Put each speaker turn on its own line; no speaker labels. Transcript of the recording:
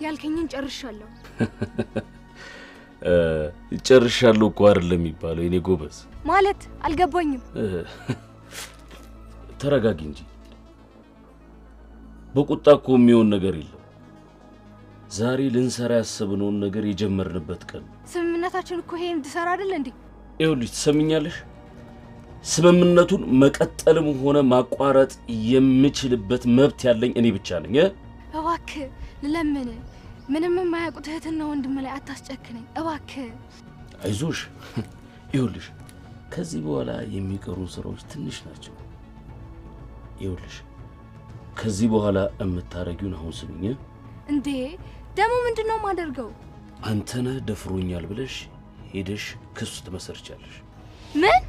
ያልከኝን ጨርሻለሁ።
ጨርሻለሁ እኮ አይደለም የሚባለው የኔ ጎበዝ።
ማለት አልገባኝም።
ተረጋጊ እንጂ በቁጣ እኮ የሚሆን ነገር የለም። ዛሬ ልንሰራ ያሰብነውን ነገር የጀመርንበት ቀን።
ስምምነታችን እኮ ይሄን እንድሰራ አይደል እንዴ?
ይኸውልሽ ትሰምኛለሽ? ስምምነቱን መቀጠልም ሆነ ማቋረጥ የምችልበት መብት ያለኝ እኔ ብቻ ነኝ።
እባክህ ልለምን፣ ምንም የማያውቁት እህትና ወንድም ላይ አታስጨክነኝ እባክህ።
አይዞሽ። ይኸውልሽ ከዚህ በኋላ የሚቀሩ ስራዎች ትንሽ ናቸው። ይኸውልሽ ከዚህ በኋላ የምታረጊውን አሁን ስሚኝ።
እንዴ ደሞ ምንድነው ማደርገው?
አንተነህ ደፍሮኛል ብለሽ ሄደሽ ክስ ትመሰርቻለሽ።
ምን?